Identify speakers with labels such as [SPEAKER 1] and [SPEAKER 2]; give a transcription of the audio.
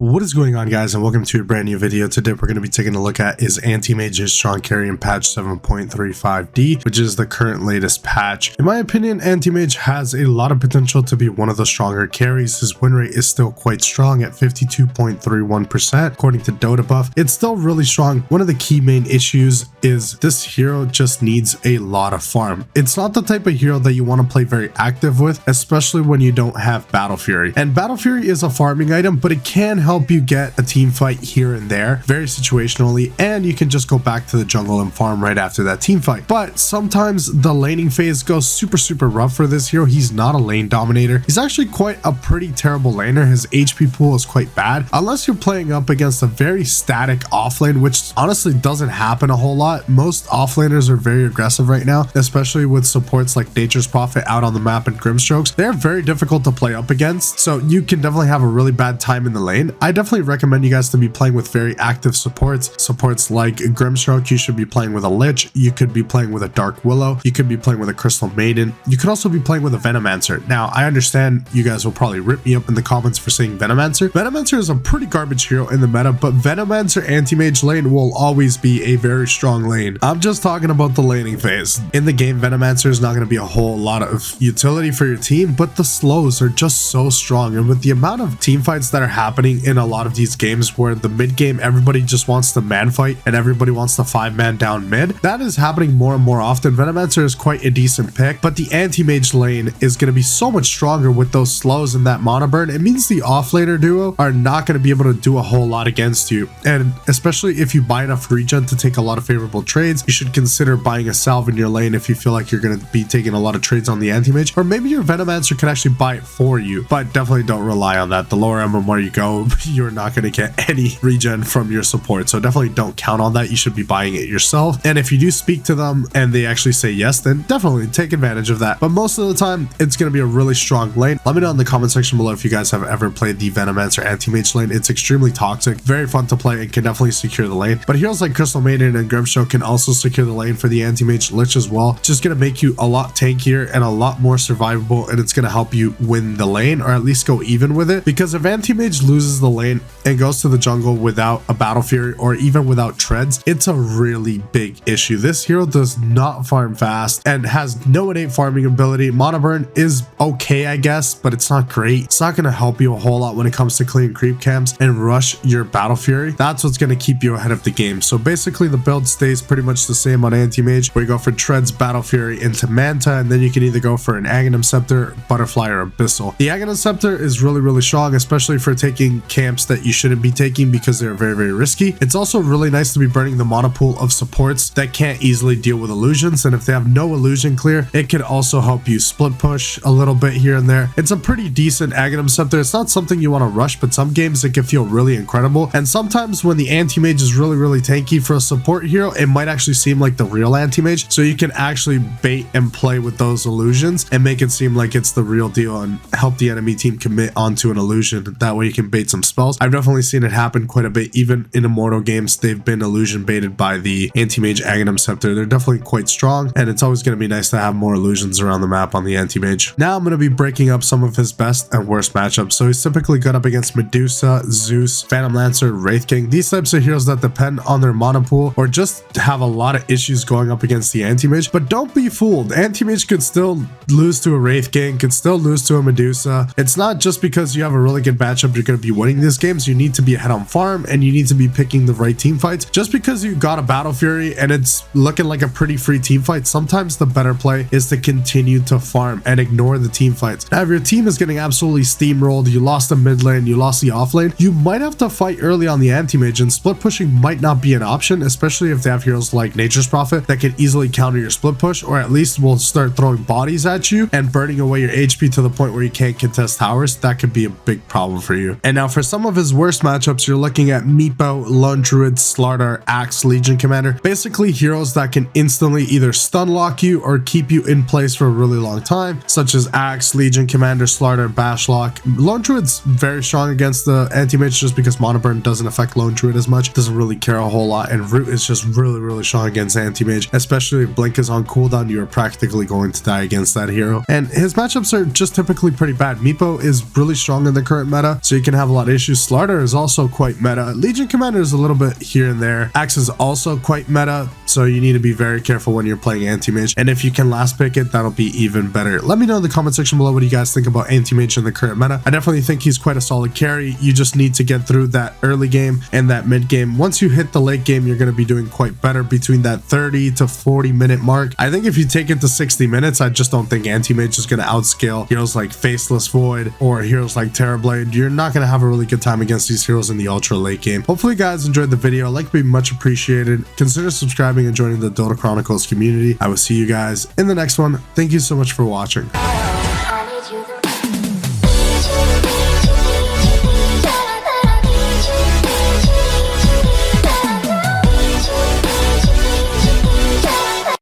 [SPEAKER 1] What is going on, guys, and welcome to a brand new video. Today we're going to be taking a look at is Anti-Mage's Strong Carry in patch 7.35D, which is the current latest patch. In my opinion, Anti-Mage has a lot of potential to be one of the stronger carries. His win rate is still quite strong at 52.31%. According to Dota buff, it's still really strong. One of the key main issues is this hero just needs a lot of farm. It's not the type of hero that you want to play very active with, especially when you don't have Battle Fury. And Battle Fury is a farming item, but it can help you get a team fight here and there very situationally, and you can just go back to the jungle and farm right after that team fight. But sometimes the laning phase goes super rough for this hero. He's not a lane dominator. He's actually quite a pretty terrible laner. His HP pool is quite bad unless you're playing up against a very static offlane, which honestly doesn't happen a whole lot. Most offlaners are very aggressive right now, especially with supports like Nature's Prophet out on the map and Grimstrokes. They're very difficult to play up against, so you can definitely have a really bad time in the lane. I definitely recommend you guys to be playing with very active supports like Grimstroke. You should be playing with a Lich. You could be playing with a Dark Willow. You could be playing with a Crystal Maiden. You could also be playing with a Venomancer. Now, I understand you guys will probably rip me up in the comments for saying Venomancer. Venomancer is a pretty garbage hero in the meta, but Venomancer anti-mage lane will always be a very strong lane. I'm just talking about the laning phase. In the game, Venomancer is not going to be a whole lot of utility for your team, but the slows are just so strong. And with the amount of team fights that are happening in a lot of these games where the mid game everybody just wants to man fight and everybody wants to 5-man down mid, that is happening more and more often. Venomancer is quite a decent pick, but the anti-mage lane is going to be so much stronger with those slows and that mono burn. It means the offlaner duo are not going to be able to do a whole lot against you, and especially if you buy enough regen to take a lot of favorable trades, you should consider buying a salve in your lane if you feel like you're going to be taking a lot of trades on the anti-mage, or maybe your Venomancer can actually buy it for you, but definitely don't rely on that. The lower MMR you go, you're not going to get any regen from your support, so definitely don't count on that. You should be buying it yourself, and if you do speak to them and they actually say yes, then definitely take advantage of that. But most of the time it's going to be a really strong lane. Let me know in the comment section below if you guys have ever played the Venomancer anti-mage lane. It's extremely toxic, very fun to play, and can definitely secure the lane. But heroes like Crystal Maiden and Grimstroke can also secure the lane for the anti-mage Lich as well. It's just going to make you a lot tankier and a lot more survivable, and it's going to help you win the lane, or at least go even with it. Because if anti-mage loses the lane and goes to the jungle without a Battle Fury or even without treads, it's a really big issue. This hero does not farm fast and has no innate farming ability. Mono burn is okay, I guess, but it's not great. It's not going to help you a whole lot when it comes to clean creep camps and rush your Battle Fury. That's what's going to keep you ahead of the game. So basically the build stays pretty much the same on anti-mage, where you go for treads, Battle Fury into Manta, and then you can either go for an Aghanim Scepter, Butterfly, or Abyssal. The Aghanim Scepter is really strong, especially for taking camps that you shouldn't be taking because they're very risky. It's also really nice to be burning the mono pool of supports that can't easily deal with illusions, and if they have no illusion clear, it could also help you split push a little bit here and there. It's a pretty decent Aghanim Scepter. It's not something you want to rush, but some games it can feel really incredible, and sometimes when the anti-mage is really tanky for a support hero, it might actually seem like the real anti-mage, so you can actually bait and play with those illusions and make it seem like it's the real deal and help the enemy team commit onto an illusion. That way you can bait some spells. I've definitely seen it happen quite a bit. Even in immortal games, they've been illusion baited by the anti-mage Aghanim Scepter. They're definitely quite strong, and it's always going to be nice to have more illusions around the map on the anti-mage. Now I'm going to be breaking up some of his best and worst matchups. So he's typically good up against Medusa, Zeus, Phantom Lancer, Wraith King. These types of heroes that depend on their mono pool or just have a lot of issues going up against the anti-mage. But don't be fooled. Anti-mage could still lose to a Wraith King, could still lose to a Medusa. It's not just because you have a really good matchup you're going to be winning these games. You need to be ahead on farm, and you need to be picking the right team fights. Just because you got a Battle Fury and it's looking like a pretty free team fight, sometimes the better play is to continue to farm and ignore the team fights. Now, if your team is getting absolutely steamrolled, you lost the mid lane, you lost the off lane, you might have to fight early on the anti-mage, and split pushing might not be an option, especially if they have heroes like Nature's Prophet that can easily counter your split push, or at least will start throwing bodies at you and burning away your HP to the point where you can't contest towers. That could be a big problem for you. And now for some of his worst matchups, you're looking at Meepo, Lone Druid, Slardar, Axe, Legion Commander. Basically heroes that can instantly either stun lock you or keep you in place for a really long time, such as Axe, Legion Commander, Slardar, Bashlock. Lone Druid's very strong against the anti-mage just because mono burn doesn't affect Lone Druid as much, doesn't really care a whole lot, and Root is just really strong against anti-mage, especially if Blink is on cooldown. You're practically going to die against that hero, and his matchups are just typically pretty bad. Meepo is really strong in the current meta, so you can have a lot of issues. Slardar Shredder is also quite meta. Legion Commander is a little bit here and there. Axe is also quite meta, so you need to be very careful when you're playing anti-mage. And if you can last pick it, that'll be even better. Let me know in the comment section below what you guys think about anti-mage in the current meta. I definitely think he's quite a solid carry. You just need to get through that early game and that mid game. Once you hit the late game, you're going to be doing quite better between that 30 to 40 minute mark. I think if you take it to 60 minutes, I just don't think anti-mage is going to outscale heroes like Faceless Void or heroes like Terrorblade. You're not going to have a really good time against these heroes in the ultra late game. Hopefully you guys enjoyed the video. Like would be much appreciated. Consider subscribing and joining the Dota Chronicles community. I will see you guys in the next one. Thank you so much for watching.